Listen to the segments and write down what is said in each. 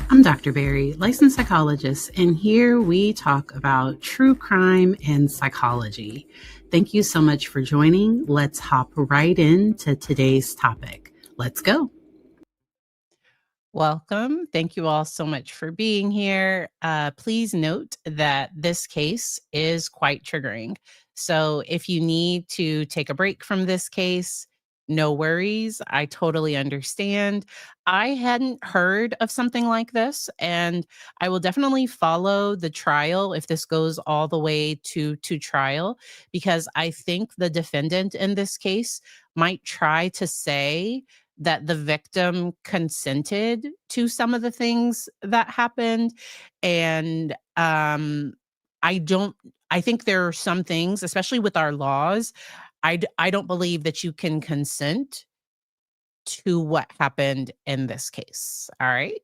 I'm Dr. Barry, licensed psychologist, and here we talk about true crime and psychology. Thank you so much for joining. Let's hop right into today's topic. Let's go. Welcome. Thank you all so much for being here. Please note that this case is quite triggering. So if you need to take a break from this case, no worries. I totally understand. I hadn't heard of something like this, and I will definitely follow the trial if this goes all the way to trial, because I think the defendant in this case might try to say that the victim consented to some of the things that happened. And I don't, I think there are some things, especially with our laws, I don't believe that you can consent to what happened in this case. All right.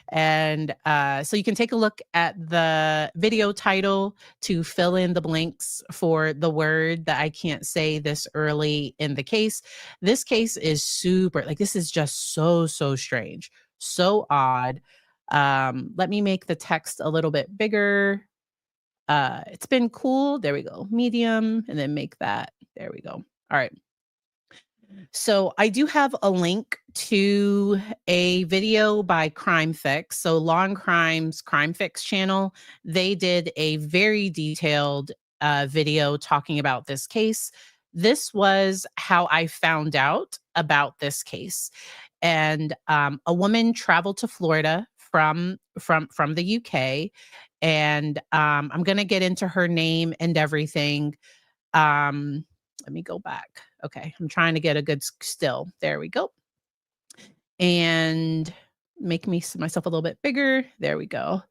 And so you can take a look at the video title to fill in the blanks for the word that I can't say this early in the case. This case is super, like, this is just so strange, so odd. Let me make the text a little bit bigger. It's been cool. There we go. Medium, and then make that. There we go. All right. So I do have a link to a video by Crime Fix. So Law and Crime's Crime Fix channel, they did a very detailed video talking about this case. This was how I found out about this case. And a woman traveled to Florida from the UK, and I'm gonna get into her name and everything. Let me go back. Okay, I'm trying to get a good still. There we go. And make myself a little bit bigger. There we go.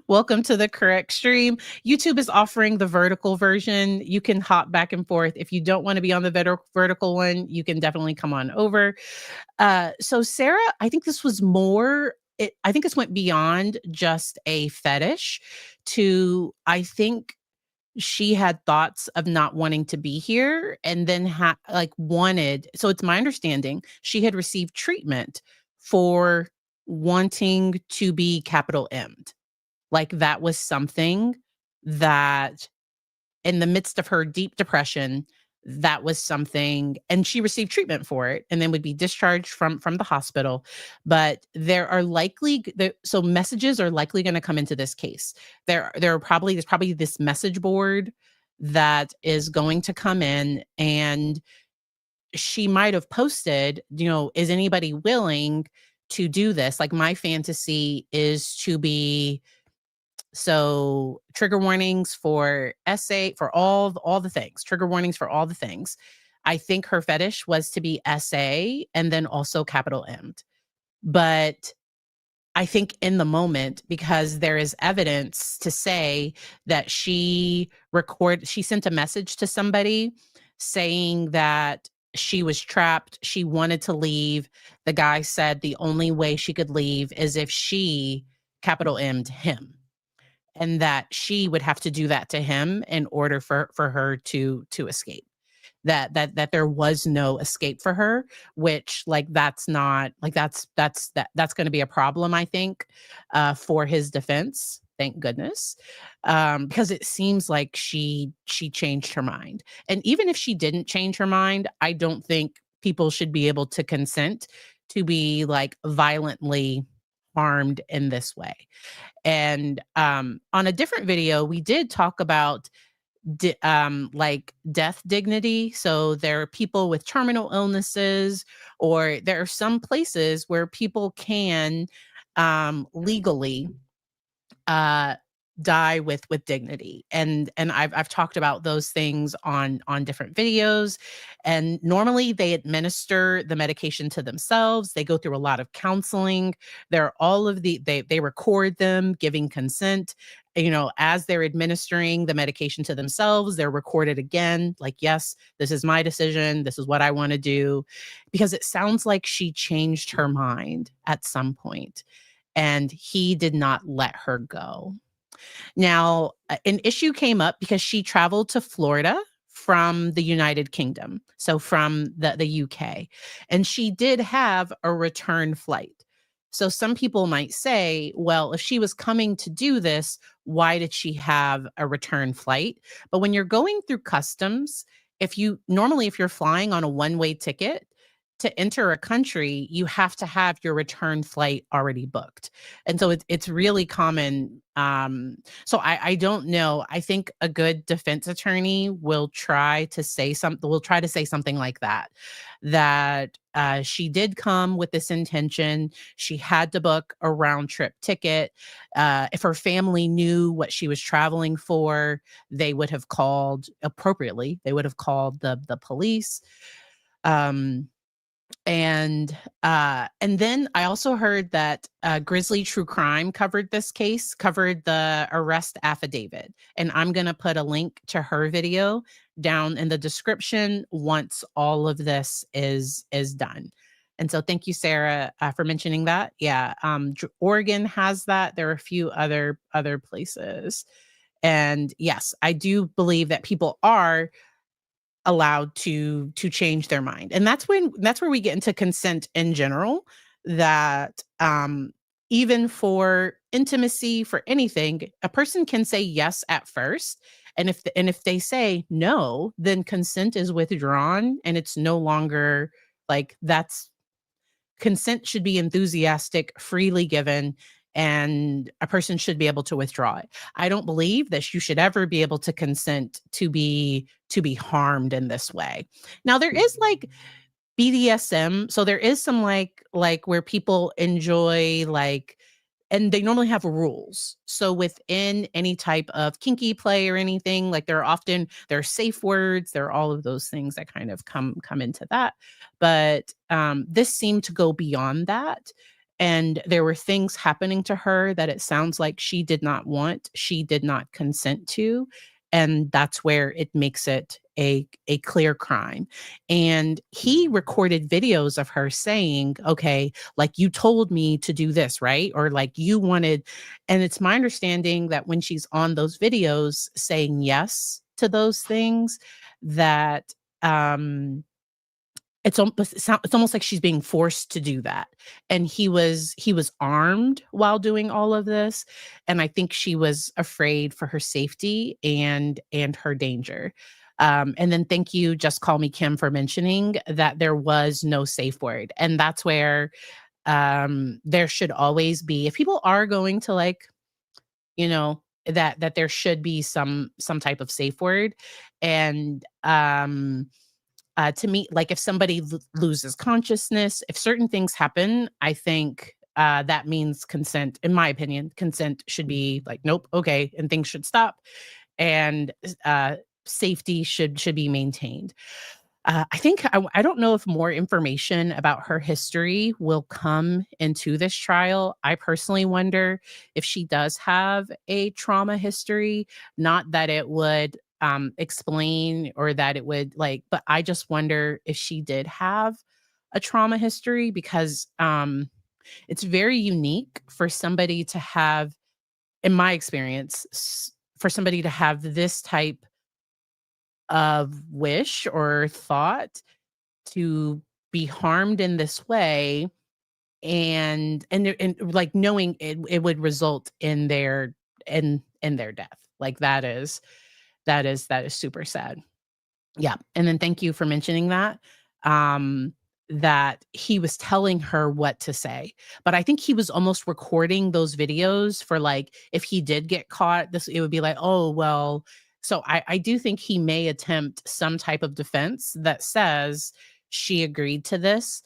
Welcome to the correct stream. YouTube is offering the vertical version. You can hop back and forth. If you don't want to be on the vertical one, you can definitely come on over. So Sarah, I think this was more, I think this went beyond just a fetish to, I think she had thoughts of not wanting to be here, and then wanted, so it's my understanding she had received treatment for wanting to be capital M'd. Like, that was something that in the midst of her deep depression, that was something, and she received treatment for it and then would be discharged from the hospital. But so messages are likely going to come into this case. There's probably this message board that is going to come in, and she might have posted, is anybody willing to do this? Like, my fantasy is to be, so trigger warnings for SA, for all the things, trigger warnings for all the things. I think her fetish was to be SA and then also capital M. But I think in the moment, because there is evidence to say that she sent a message to somebody saying that she was trapped, she wanted to leave. The guy said the only way she could leave is if she capital M'd him, and that she would have to do that to him in order for her to escape. That there was no escape for her, which, like, that's not like that's going to be a problem, I think, for his defense. Thank goodness, because it seems like she changed her mind. And even if she didn't change her mind, I don't think people should be able to consent to be, like, violently harmed in this way. And on a different video, we did talk about like death dignity. So there are people with terminal illnesses, or there are some places where people can legally die with dignity. And I've talked about those things on different videos. And normally they administer the medication to themselves. They go through a lot of counseling. There are all of they record them giving consent. As they're administering the medication to themselves, they're recorded again, like, yes, this is my decision. This is what I want to do. Because it sounds like she changed her mind at some point, and he did not let her go. Now, an issue came up because she traveled to Florida from the United Kingdom, so from the UK, and she did have a return flight. So some people might say, well, if she was coming to do this, why did she have a return flight? But when you're going through customs, if you're flying on a one-way ticket, to enter a country, you have to have your return flight already booked. And so it's really common. So I don't know. I think a good defense attorney will try to say something like that, she did come with this intention. She had to book a round trip ticket. If her family knew what she was traveling for, they would have called appropriately. They would have called the police. Um, and then I also heard that Grizzly True Crime covered this case, covered the arrest affidavit. And I'm going to put a link to her video down in the description once all of this is done. And so thank you, Sarah, for mentioning that. Yeah, Oregon has that. There are a few other places. And yes, I do believe that people are allowed to change their mind. And that's where we get into consent in general, that even for intimacy, for anything, a person can say yes at first, and if they say no, then consent is withdrawn, and it's no longer like that's consent should be enthusiastic, freely given, and a person should be able to withdraw it. I don't believe that you should ever be able to consent to be harmed in this way. Now there is like BDSM, so there is some like where people enjoy like, and they normally have rules. So within any type of kinky play or anything, like there are safe words, there are all of those things that kind of come into that. But this seemed to go beyond that. And there were things happening to her that it sounds like she did not want, she did not consent to. And that's where it makes it a clear crime. And he recorded videos of her saying, okay, like you told me to do this, right? Or like you wanted. And it's my understanding that when she's on those videos saying yes to those things, that it's almost like she's being forced to do that. And he was armed while doing all of this, and I think she was afraid for her safety and her danger. And then thank you, Just Call Me Kim, for mentioning that there was no safe word. And that's where there should always be, if people are going to like, that there should be some type of safe word. And to me, like if somebody loses consciousness, if certain things happen, I think that means consent. In my opinion, consent should be like, nope, okay, and things should stop, and safety should be maintained. I think I don't know if more information about her history will come into this trial. I personally wonder if she does have a trauma history. Not that it would explain, or that it would like, but I just wonder if she did have a trauma history, because it's very unique for somebody to have, in my experience, for somebody to have this type of wish or thought to be harmed in this way, and like knowing it would result in their death. Like that is super sad. Yeah. And then thank you for mentioning that. Um, that he was telling her what to say. But I think he was almost recording those videos for like, if he did get caught, it would be like, oh, well. So I do think he may attempt some type of defense that says she agreed to this.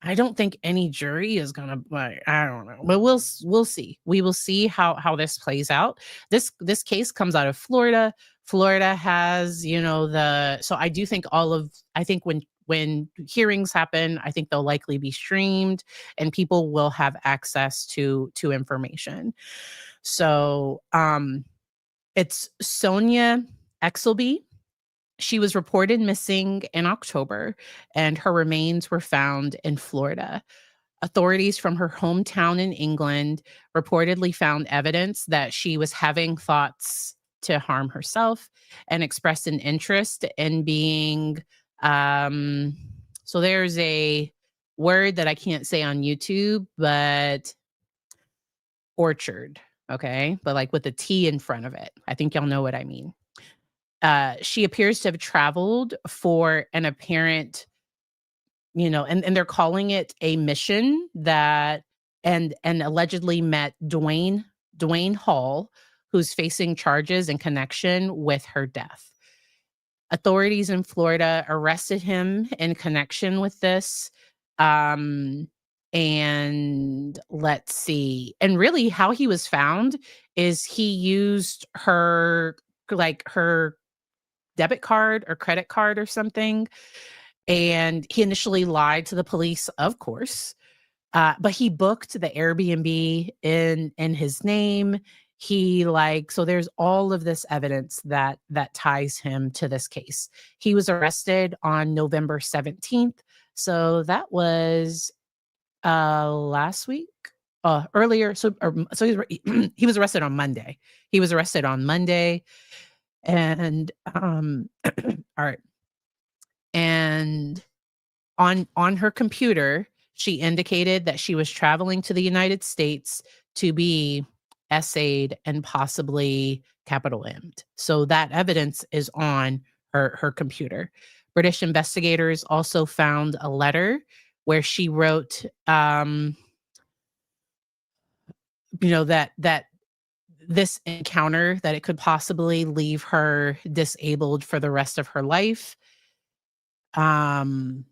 I don't think any jury is gonna, like, I don't know, but we'll see. We will see how this plays out. This case comes out of Florida. Florida has, so I do think I think when hearings happen, I think they'll likely be streamed and people will have access to information. So it's Sonia Exelby. She was reported missing in October, and her remains were found in Florida. Authorities from her hometown in England reportedly found evidence that she was having thoughts to harm herself and expressed an interest in being, so there's a word that I can't say on YouTube, but orchard, okay? But like with a T in front of it. I think y'all know what I mean. She appears to have traveled for an apparent, and they're calling it a mission that, and allegedly met Dwayne Hall, who's facing charges in connection with her death. Authorities in Florida arrested him in connection with this. And let's see. And really how he was found is he used her debit card or credit card or something. And he initially lied to the police, of course, but he booked the Airbnb in his name. So there's all of this evidence that ties him to this case. He was arrested on November 17th. So that was last week, earlier. So he was arrested on Monday. And all right. And on her computer, she indicated that she was traveling to the United States to be essayed and possibly capital M'd. So that evidence is on her computer. British investigators also found a letter where she wrote, that this encounter, that it could possibly leave her disabled for the rest of her life. Wow.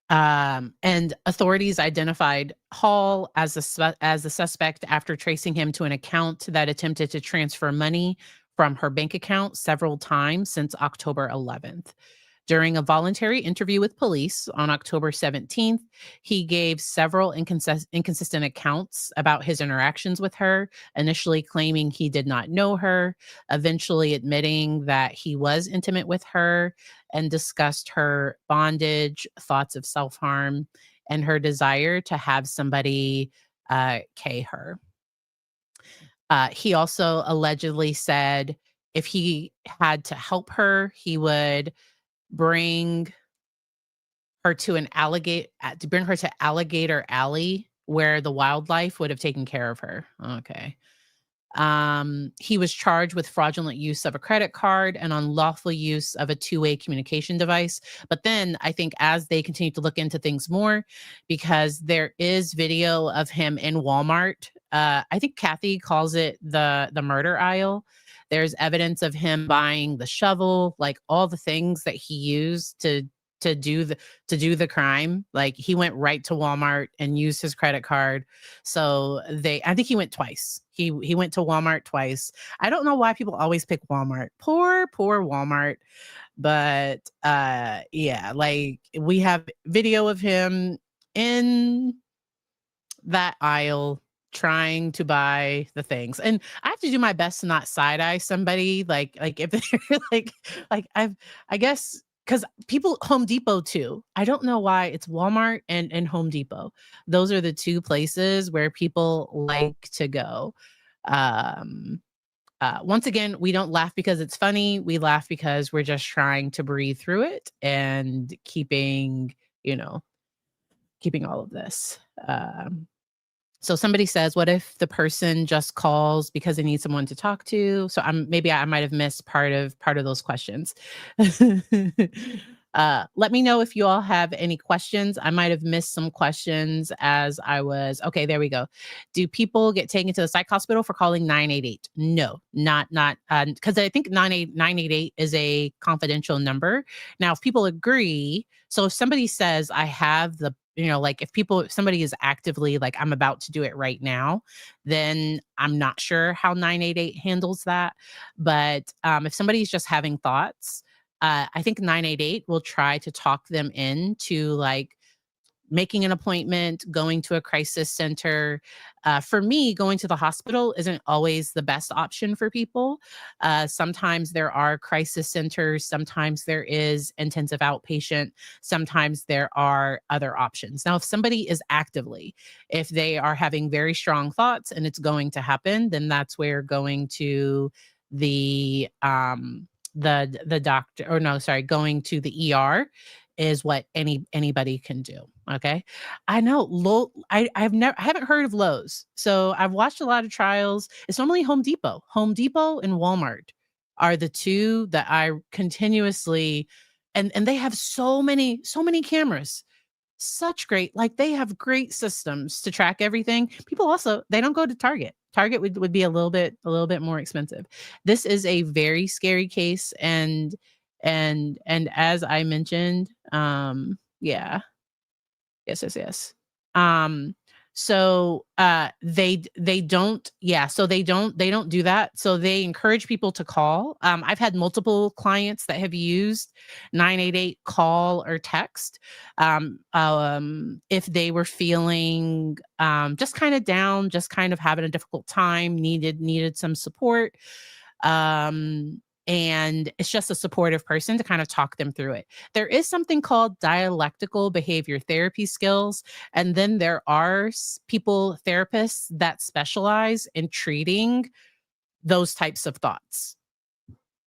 And authorities identified Hall as the suspect after tracing him to an account that attempted to transfer money from her bank account several times since October 11th. During a voluntary interview with police on October 17th, he gave several inconsistent accounts about his interactions with her, initially claiming he did not know her, eventually admitting that he was intimate with her, and discussed her bondage, thoughts of self-harm, and her desire to have somebody K her. He also allegedly said if he had to help her, he would bring her to Alligator Alley, where the wildlife would have taken care of her. Okay. He was charged with fraudulent use of a credit card and unlawful use of a two-way communication device. But then I think as they continue to look into things more, because there is video of him in Walmart. I think Kathy calls it the murder aisle. There's evidence of him buying the shovel, like all the things that he used to do the crime. Like he went right to Walmart and used his credit card. So I think he went twice. He went to Walmart twice. I don't know why people always pick Walmart. Poor Walmart. But yeah, like we have video of him in that aisle trying to buy the things. And I have to do my best to not side eye somebody. Like if they're I guess, because people, Home Depot too. I don't know why it's Walmart and Home Depot. Those are the two places where people like to go. Once again, we don't laugh because it's funny. We laugh because we're just trying to breathe through it and keeping all of this. So somebody says, what if the person just calls because they need someone to talk to? So maybe I might have missed part of those questions. Let me know if you all have any questions. I might have missed some questions as I was. Okay, there we go. Do people get taken to the psych hospital for calling 988? No, not because I think 988 is a confidential number. Now, if people agree, so if somebody says I have the, like if somebody is actively like I'm about to do it right now, then I'm not sure how 988 handles that. But if somebody's just having thoughts, I think 988 will try to talk them into like making an appointment, going to a crisis center. For me, going to the hospital isn't always the best option for people. Sometimes there are crisis centers, sometimes there is intensive outpatient, sometimes there are other options. Now, if somebody is if they are having very strong thoughts and it's going to happen, then that's where going to the doctor, or no, sorry, going to the ER is what anybody can do. Okay. I know I haven't heard of Lowe's. So I've watched a lot of trials. It's normally Home Depot. Home Depot and Walmart are the two that I continuously, and they have so many cameras. Such great, like they have great systems to track everything. People also, they don't go to Target. Target would be a little bit more expensive. This is a very scary case, and as I mentioned, yeah, yes. Um, they don't, yeah, so they don't do that. So they encourage people to call. I've had multiple clients that have used 988 call or text. If they were feeling just kind of down, just kind of having a difficult time, needed some support. And it's just a supportive person to kind of talk them through it. There is something called dialectical behavior therapy skills. And then there are therapists that specialize in treating those types of thoughts.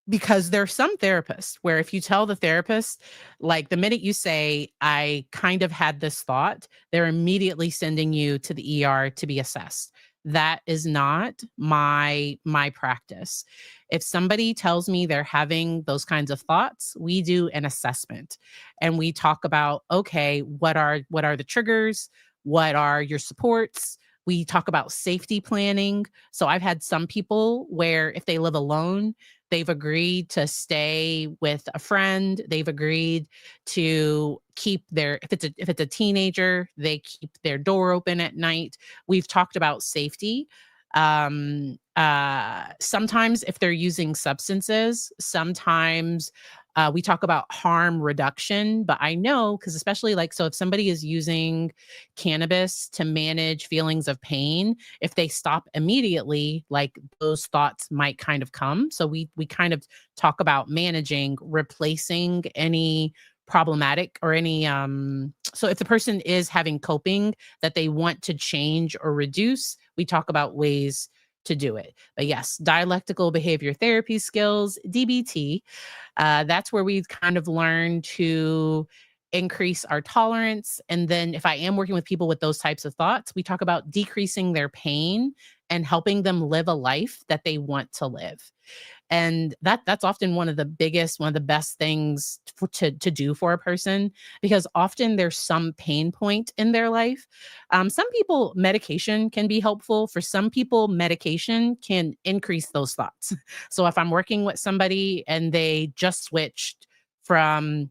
Because there's some therapists where if you tell the therapist, like the minute you say, I kind of had this thought, they're immediately sending you to the ER to be assessed. That is not my practice. If somebody tells me they're having those kinds of thoughts, we do an assessment and we talk about, okay, what are the triggers? What are your supports? We talk about safety planning. So I've had some people where if they live alone, they've agreed to stay with a friend. They've agreed to keep if it's a teenager, they keep their door open at night. We've talked about safety. Sometimes if they're using substances, sometimes we talk about harm reduction. But I know, because especially like, so if somebody is using cannabis to manage feelings of pain, if they stop immediately, like those thoughts might kind of come. So we kind of talk about managing, replacing any problematic or any so if the person is having coping that they want to change or reduce, we talk about ways to do it. But yes, dialectical behavior therapy skills, DBT, that's where we've kind of learned to increase our tolerance. And then if I am working with people with those types of thoughts, we talk about decreasing their pain and helping them live a life that they want to live. And that's often one of the best things to do for a person, because often there's some pain point in their life. Some people, medication can be helpful. For some people, medication can increase those thoughts. So if I'm working with somebody and they just switched from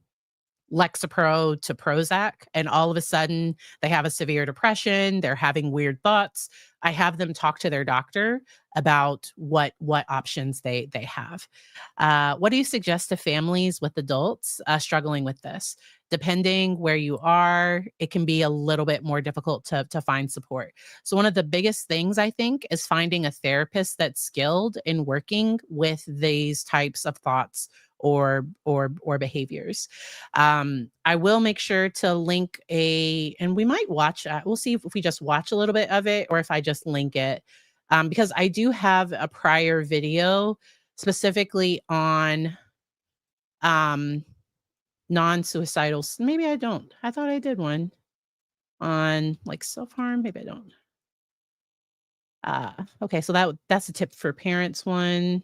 Lexapro to Prozac, and all of a sudden they have a severe depression, they're having weird thoughts, I have them talk to their doctor about what options they have. What do you suggest to families with adults struggling with this? Depending where you are, it can be a little bit more difficult to find support. So one of the biggest things I think is finding a therapist that's skilled in working with these types of thoughts or behaviors. I will make sure to link and we might watch, we'll see if we just watch a little bit of it or if I just link it. Because I do have a prior video specifically on um, non-suicidal. Maybe I don't. I thought I did one on like self-harm. Maybe I don't. Okay, so that's a tip for parents one.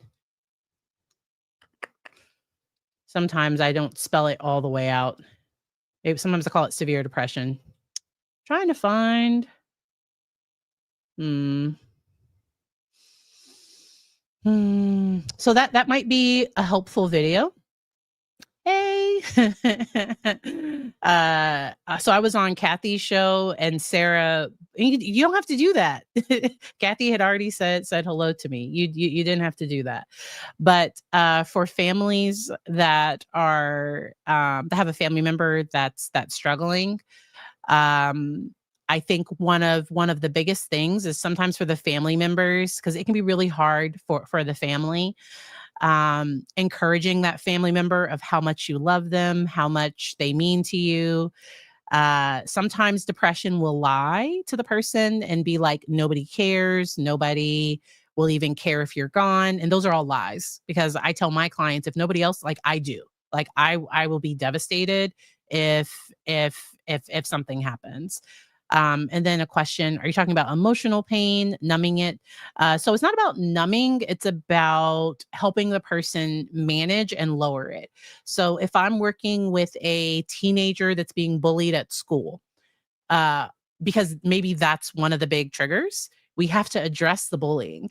Sometimes I don't spell it all the way out. Sometimes I call it severe depression. Trying to find. Hmm. So that might be a helpful video. Hey. So I was on Kathy's show, and Sarah, you don't have to do that. Kathy had already said hello to me. You didn't have to do that. But for families that are that have a family member that's struggling, um, I think one of the biggest things is sometimes for the family members, because it can be really hard for the family, encouraging that family member of how much you love them, how much they mean to you. Sometimes depression will lie to the person and be like, nobody cares, nobody will even care if you're gone. And those are all lies, because I tell my clients, if nobody else, like I do, like I will be devastated if something happens. And then a question, are you talking about emotional pain, numbing it? So it's not about numbing, it's about helping the person manage and lower it. So if I'm working with a teenager that's being bullied at school, uh, because maybe that's one of the big triggers, we have to address the bullying.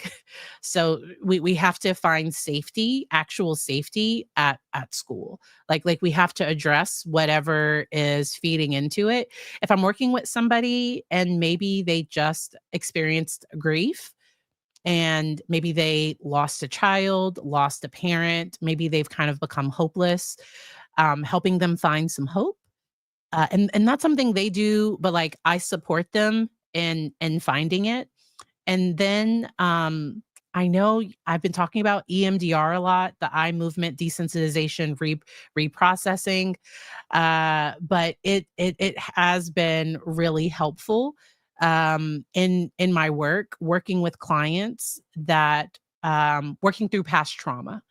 So we have to find safety, actual safety at school. Like we have to address whatever is feeding into it. If I'm working with somebody and maybe they just experienced grief, and maybe they lost a child, lost a parent, maybe they've kind of become hopeless, helping them find some hope, and that's something they do, but like I support them in finding it. And then I know I've been talking about EMDR a lot, the eye movement desensitization reprocessing, but it has been really helpful in my work, working with clients that working through past trauma.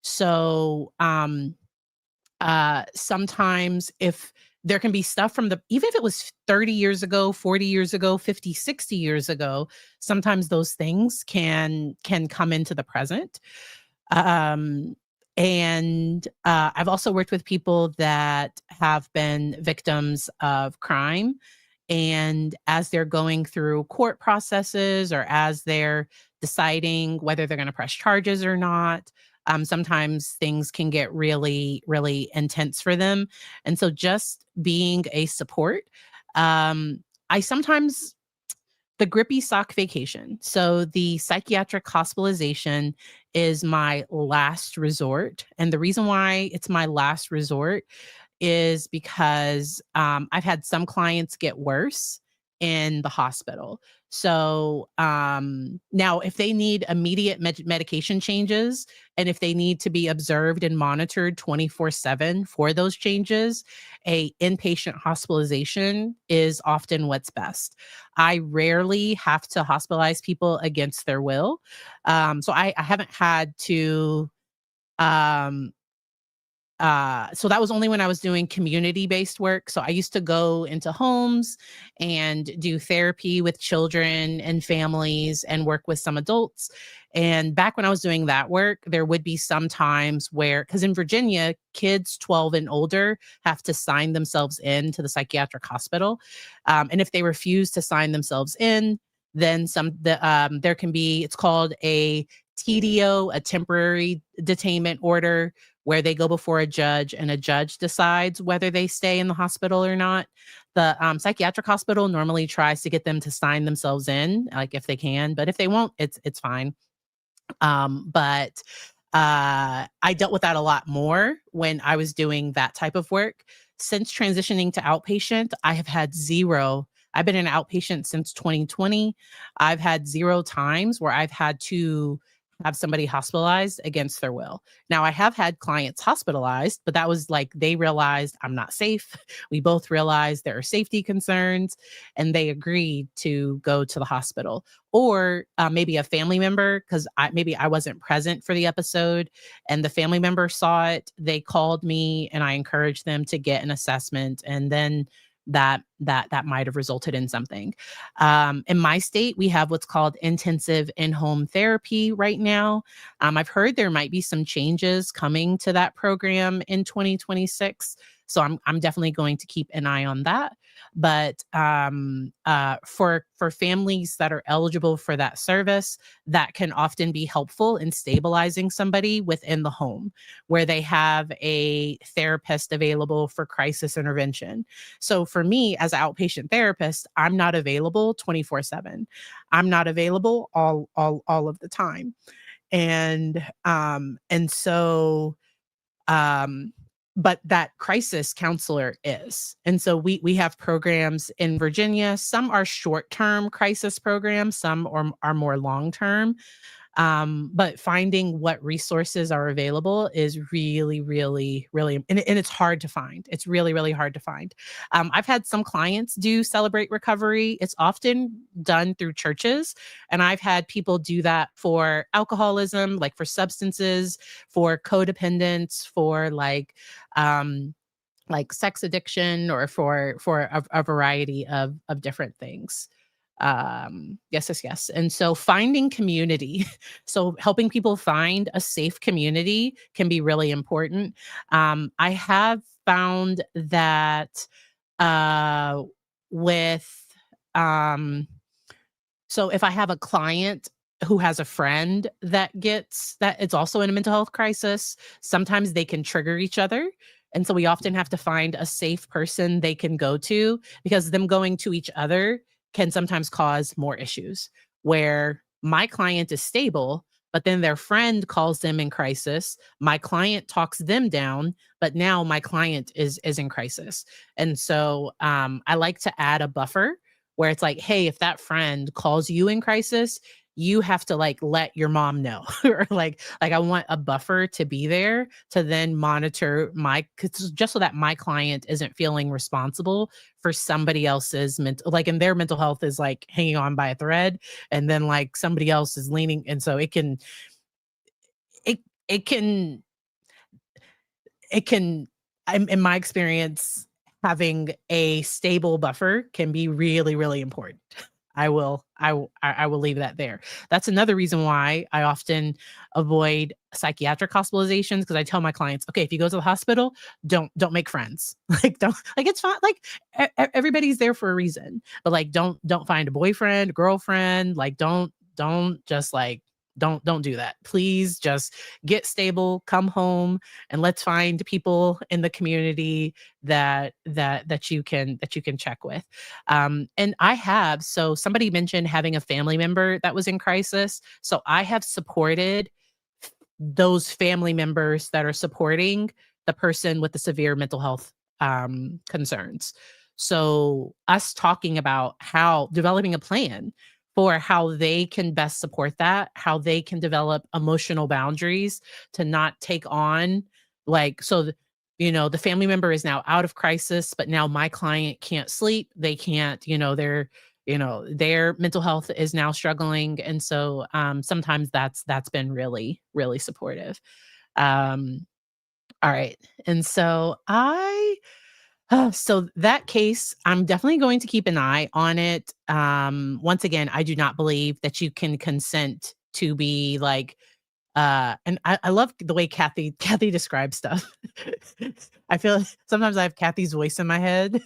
So sometimes if there can be stuff from even if it was 30 years ago, 40 years ago, 50, 60 years ago, sometimes those things can come into the present. Um, and I've also worked with people that have been victims of crime. And as they're going through court processes, or as they're deciding whether they're going to press charges or not, sometimes things can get really, really intense for them. And so just being a support, I sometimes, the grippy sock vacation. So the psychiatric hospitalization is my last resort. And the reason why it's my last resort is because I've had some clients get worse in the hospital. So now, if they need immediate medication changes, and if they need to be observed and monitored 24/7 for those changes, a inpatient hospitalization is often what's best. I rarely have to hospitalize people against their will. So I haven't had to um, so that was only when I was doing community-based work. So I used to go into homes and do therapy with children and families and work with some adults. And back when I was doing that work, there would be some times where, because in Virginia, kids 12 and older have to sign themselves in to the psychiatric hospital. And if they refuse to sign themselves in, then there can be, it's called a TDO, a temporary detainment order, where they go before a judge and a judge decides whether they stay in the hospital or not. The psychiatric hospital normally tries to get them to sign themselves in, like if they can, but if they won't, it's fine. But I dealt with that a lot more when I was doing that type of work. Since transitioning to outpatient, I have had zero. I've been an outpatient since 2020. I've had zero times where I've had to have somebody hospitalized against their will. Now, I have had clients hospitalized, but that was like they realized I'm not safe. We both realized there are safety concerns, and they agreed to go to the hospital. Or maybe a family member, because maybe I wasn't present for the episode and the family member saw it. They called me and I encouraged them to get an assessment. And then that might have resulted in something. In my state, we have what's called intensive in-home therapy right now. I've heard there might be some changes coming to that program in 2026. So I'm definitely going to keep an eye on that. But for families that are eligible for that service, that can often be helpful in stabilizing somebody within the home, where they have a therapist available for crisis intervention. So for me as an outpatient therapist, I'm not available 24/7. I'm not available all of the time. And so um but that crisis counselor is. And so we have programs in Virginia. Some are short-term crisis programs, some are more long-term. But finding what resources are available is really, really, really, and it's hard to find. It's really, really hard to find. I've had some clients do Celebrate Recovery. It's often done through churches. And I've had people do that for alcoholism, like for substances, for codependence, for like sex addiction, or for a variety of different things. Yes. And so finding community, so helping people find a safe community can be really important. I have found that uh, with um, so if I have a client who has a friend that gets that it's also in a mental health crisis, sometimes they can trigger each other. And so we often have to find a safe person they can go to, because them going to each other can sometimes cause more issues, where my client is stable, but then their friend calls them in crisis. My client talks them down, but now my client is in crisis. And so I like to add a buffer, where it's like, hey, if that friend calls you in crisis, you have to like let your mom know, or like I want a buffer to be there to then monitor just so that my client isn't feeling responsible for somebody else's mental, like, and their mental health is like hanging on by a thread, and then like somebody else is leaning, and so it it can it can in my experience, having a stable buffer can be really, really important. I will leave that there. That's another reason why I often avoid psychiatric hospitalizations, because I tell my clients, okay, if you go to the hospital, don't make friends. Like, don't, like, it's fine. Like, everybody's there for a reason, but like don't find a boyfriend, girlfriend. Like, don't just like don't do that. Please just get stable, come home, and let's find people in the community that you can check with. And I have, so somebody mentioned having a family member that was in crisis. So I have supported those family members that are supporting the person with the severe mental health concerns. So us talking about how developing a plan for how they can best support that, how they can develop emotional boundaries to not take on, like, the family member is now out of crisis, but now my client can't sleep. They can't, their mental health is now struggling. And so sometimes that's been really, really supportive. Um, all right. And so so that case, I'm definitely going to keep an eye on it. Once again, I do not believe that you can consent to be like, and I love the way Kathy describes stuff. I feel sometimes I have Kathy's voice in my head.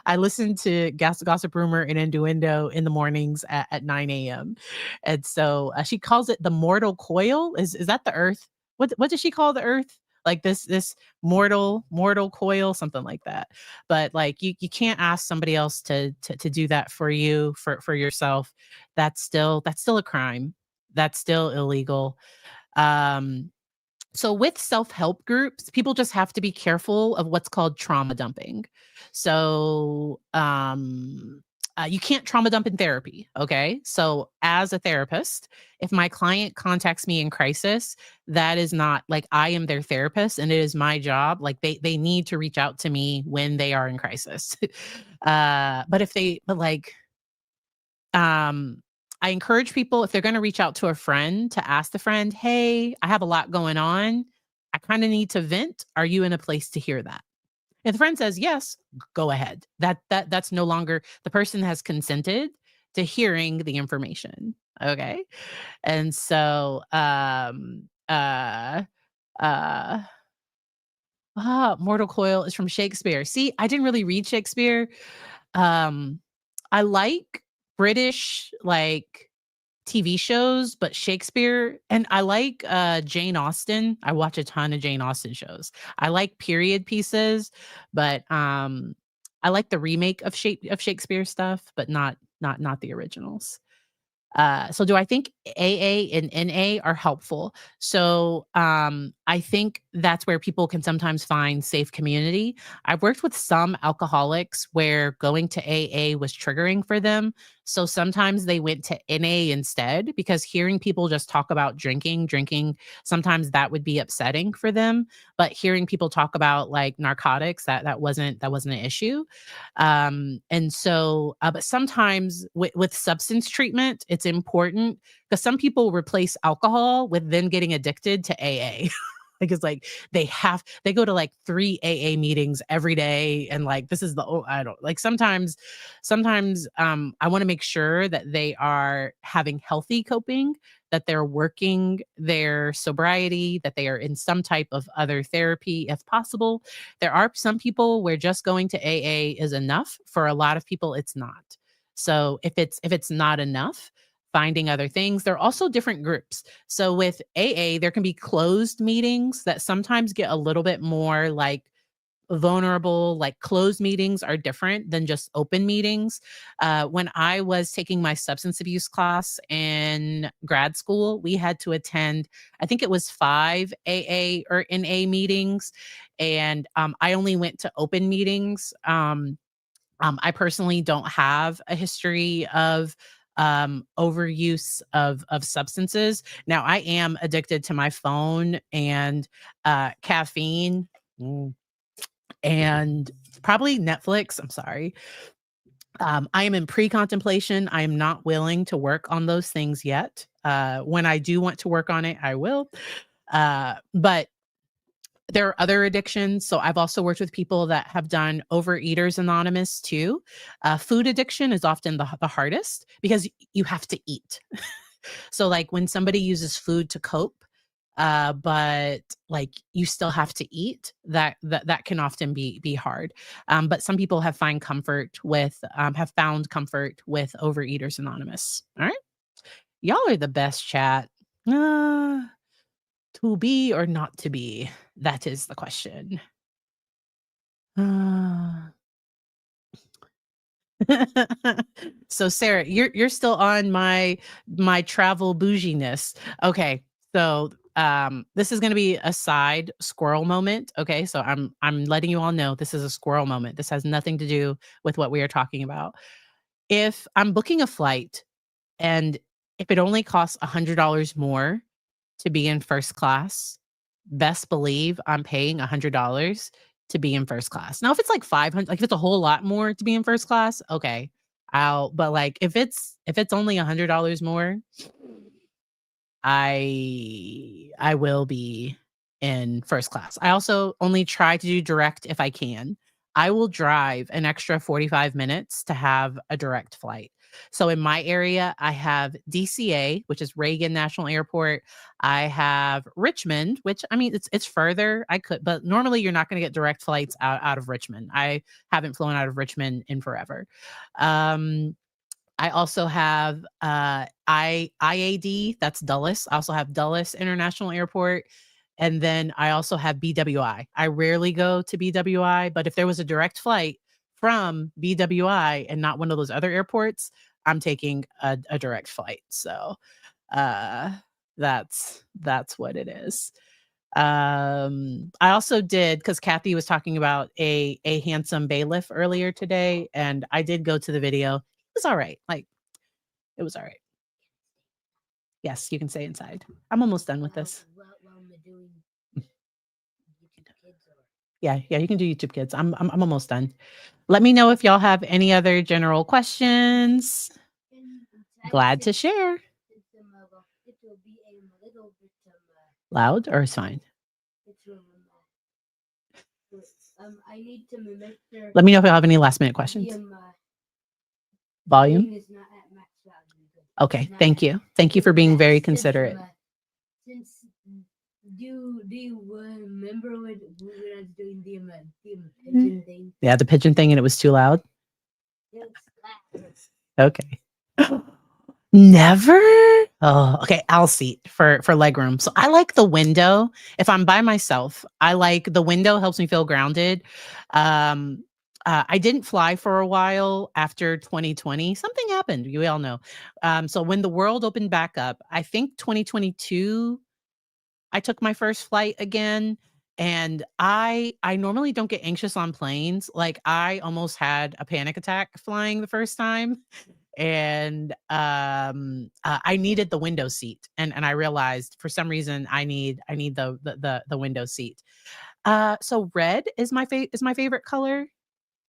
I listen to Gossip Rumor and Innuendo in the mornings at 9 a.m. And so she calls it the mortal coil. Is that the earth? What does she call the earth? Like this mortal coil, something like that. But like you can't ask somebody else to do that for you, for yourself. That's still a crime. That's still illegal. Um, so with self-help groups, people just have to be careful of what's called trauma dumping. So you can't trauma dump in therapy. Okay. So as a therapist, if my client contacts me in crisis, that is not like I am their therapist and it is my job. Like they need to reach out to me when they are in crisis. But like, um, I encourage people, if they're going to reach out to a friend, to ask the friend, hey, I have a lot going on. I kind of need to vent. Are you in a place to hear that? If the friend says yes, go ahead. That's no longer, the person has consented to hearing the information. Okay. And so uh Mortal Coil is from Shakespeare. See, I didn't really read Shakespeare. I like British, like, TV shows, but Shakespeare, and I like, Jane Austen. I watch a ton of Jane Austen shows. I like period pieces, but, I like the remake of Shakespeare stuff, but not the originals. So do I think AA and NA are helpful? So I think that's where people can sometimes find safe community. I've worked with some alcoholics where going to AA was triggering for them. So sometimes they went to NA instead because hearing people just talk about drinking, sometimes that would be upsetting for them. But hearing people talk about like narcotics, that wasn't an issue. And so, but sometimes with substance treatment, it's important because some people replace alcohol with then getting addicted to AA. Because like they go to like 3 AA meetings every day and like this is the I don't like sometimes I want to make sure that they are having healthy coping, that they're working their sobriety, that they are in some type of other therapy if possible. There are some people where just going to AA is enough. For a lot of people it's not. So if it's not enough, finding other things. There are also different groups. So with AA, there can be closed meetings that sometimes get a little bit more like vulnerable. Like closed meetings are different than just open meetings. When I was taking my substance abuse class in grad school, we had to attend, I think it was 5 AA or NA meetings. And I only went to open meetings. I personally don't have a history of overuse of substances. Now, I am addicted to my phone and caffeine. Mm, and probably Netflix. I'm sorry. I am in pre-contemplation. I am not willing to work on those things yet. When I do want to work on it, I will. But there are other addictions. So I've also worked with people that have done Overeaters Anonymous too. Food addiction is often the hardest because you have to eat. So like when somebody uses food to cope, but like you still have to eat, that can often be hard. But some people have found comfort with Overeaters Anonymous. All right, y'all are the best chat. Uh, to be or not to be? That is the question. Uh, so Sarah, you're still on my travel bouginess. Okay. So this is gonna be a side squirrel moment. Okay. So I'm letting you all know this is a squirrel moment. This has nothing to do with what we are talking about. If I'm booking a flight and if it only costs $100 more to be in first class, best believe I'm paying $100 to be in first class. Now, if it's like 500, like if it's a whole lot more to be in first class, okay. But like if it's only $100 more, I will be in first class. I also only try to do direct if I can. I will drive an extra 45 minutes to have a direct flight. So in my area, I have DCA, which is Reagan National Airport. I have Richmond, which I mean it's further. I could, but normally you're not going to get direct flights out of Richmond. I haven't flown out of Richmond in forever. Um, I also have IAD, that's Dulles. I also have Dulles International Airport. And then I also have BWI. I rarely go to BWI, but if there was a direct flight from BWI and not one of those other airports, I'm taking a direct flight. So uh that's what it is. I also did, because Kathy was talking about a handsome bailiff earlier today, and I did go to the video. It was all right. Like it was all right. Yes, you can stay inside. I'm almost done with this. Yeah, you can do YouTube Kids. I'm almost done. Let me know if y'all have any other general questions. Glad to share. Loud or it's fine? Let me know if you have any last minute questions. Volume? Okay, thank you. Thank you for being very considerate. Do you remember when I was doing the pigeon thing? Yeah, the pigeon thing, and it was too loud. Okay. Never? Oh, okay. I'll seat for legroom. So I like the window. If I'm by myself, I like the window, helps me feel grounded. I didn't fly for a while after 2020. Something happened. We all know. So when the world opened back up, I think 2022, I took my first flight again. And I normally don't get anxious on planes. Like I almost had a panic attack flying the first time, and I needed the window seat, and I realized for some reason I need the window seat. So red is my favorite color.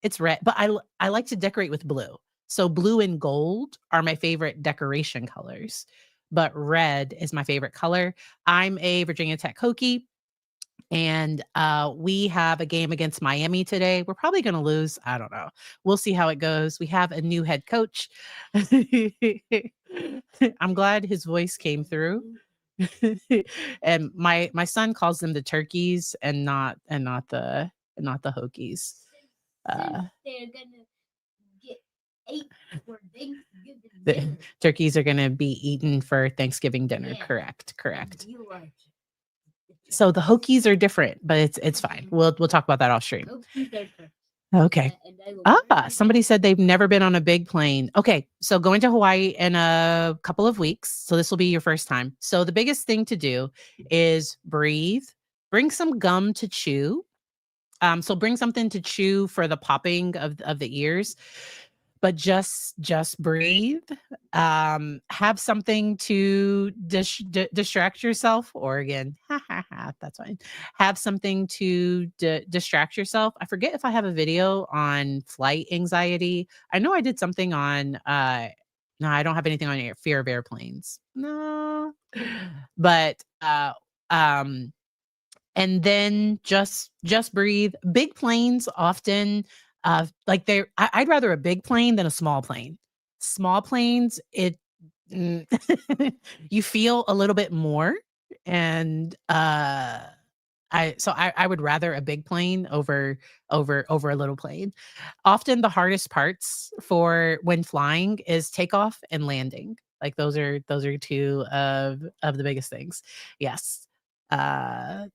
It's red, but I like to decorate with blue. So blue and gold are my favorite decoration colors, but red is my favorite color. I'm a Virginia Tech Hokie, and we have a game against Miami today. We're probably going to lose. I don't know. We'll see how it goes. We have a new head coach. I'm glad his voice came through. And my son calls them the turkeys and not the Hokies. They're gonna get ate for Thanksgiving The dinner. turkeys are going to be eaten for Thanksgiving dinner. Yeah. Correct. You are. So the Hokies are different, but it's fine. We'll talk about that off stream. Okay. Somebody said they've never been on a big plane. Okay, so going to Hawaii in a couple of weeks. So this will be your first time. So the biggest thing to do is breathe, bring some gum to chew. So bring something to chew for the popping of the ears, but just breathe. Have something to distract yourself. Oregon, that's fine. Have something to distract yourself. I forget if I have a video on flight anxiety. I know I did something on. No, I don't have anything on fear of airplanes. No, but and then just breathe. Big planes often like I'd rather a big plane than a small plane. Small planes, mm, you feel a little bit more, and I would rather a big plane over a little plane. Often the hardest parts for when flying is takeoff and landing. Like those are two of the biggest things. Yes. uh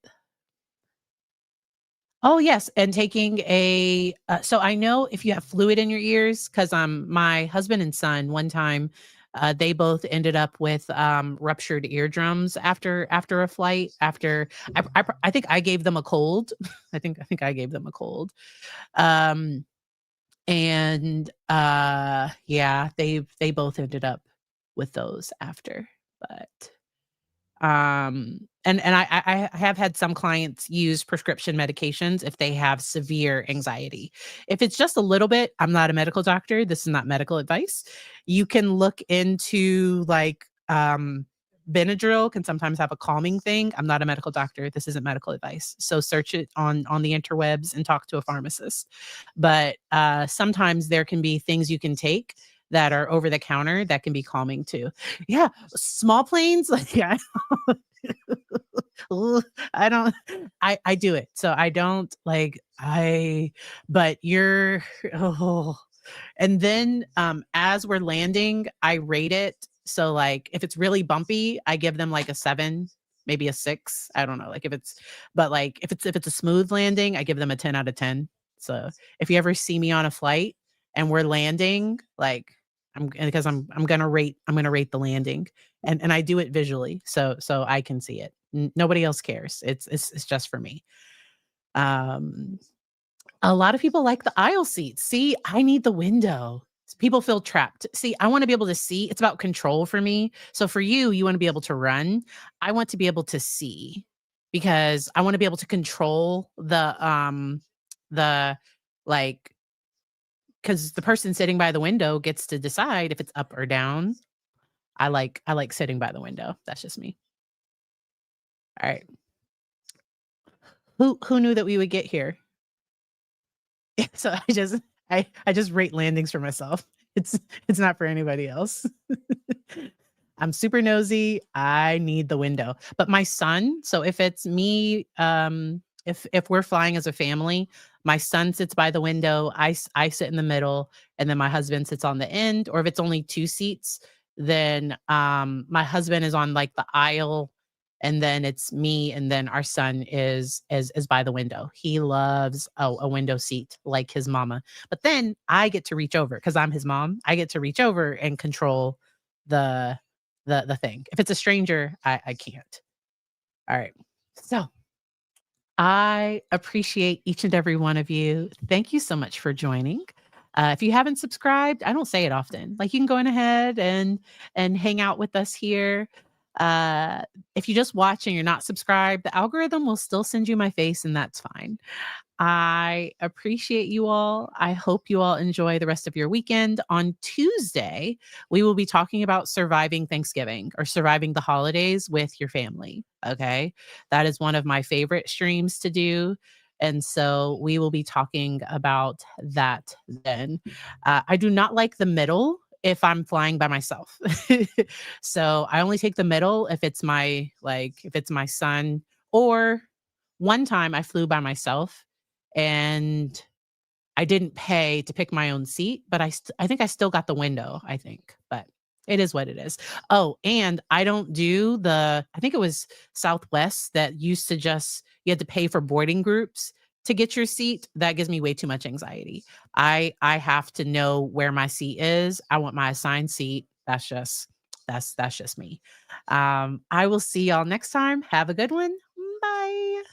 Oh, yes, and taking so I know if you have fluid in your ears, 'cause, my husband and son, one time, they both ended up with, ruptured eardrums after a flight, after I think I gave them a cold. I think I gave them a cold. Um, and, yeah, they both ended up with those after, but and I have had some clients use prescription medications if they have severe anxiety. If it's just a little bit, I'm not a medical doctor, this is not medical advice. You can look into like Benadryl can sometimes have a calming thing. I'm not a medical doctor, this isn't medical advice, so search it on the interwebs and talk to a pharmacist. But sometimes there can be things you can take that are over the counter that can be calming too. Yeah, small planes, like I don't I do it. So I don't like but you're oh. And then as we're landing, I rate it. So like if it's really bumpy, I give them like a 7, maybe a 6. I don't know. Like if it's a smooth landing, I give them a 10 out of 10. So if you ever see me on a flight and we're landing, like because I'm gonna rate the landing, and I do it visually, so I can see it. Nobody else cares. It's just for me. Um, a lot of people like the aisle seats. See, I need the window. People feel trapped. See, I want to be able to see. It's about control for me. So for you, you want to be able to run. I want to be able to see because I want to be able to control the like because the person sitting by the window gets to decide if it's up or down. I like sitting by the window. That's just me. All right. Who knew that we would get here? So I just rate landings for myself. It's not for anybody else. I'm super nosy. I need the window. But my son, so if it's me, if we're flying as a family, my son sits by the window, I sit in the middle, and then my husband sits on the end. Or if it's only 2 seats, then my husband is on like the aisle, and then it's me, and then our son is by the window. He loves a window seat like his mama. But then I get to reach over because I'm his mom. I get to reach over and control the the thing. If it's a stranger, I can't. All right. So I appreciate each and every one of you. Thank you so much for joining. If you haven't subscribed, I don't say it often. Like, you can go on ahead and hang out with us here. Uh, if you just watch and you're not subscribed, the algorithm will still send you my face, and that's fine. I appreciate you all. I hope you all enjoy the rest of your weekend. On Tuesday, we will be talking about surviving Thanksgiving or surviving the holidays with your family. Okay. That is one of my favorite streams to do. And so we will be talking about that then. I do not like the middle if I'm flying by myself. So I only take the middle if it's if it's my son, or one time I flew by myself and I didn't pay to pick my own seat, but I think I still got the window, I think, but it is what it is. Oh, and I don't do I think it was Southwest that used to you had to pay for boarding groups to get your seat. That gives me way too much anxiety. I have to know where my seat is. I want my assigned seat. That's just me. I will see y'all next time. Have a good one. Bye.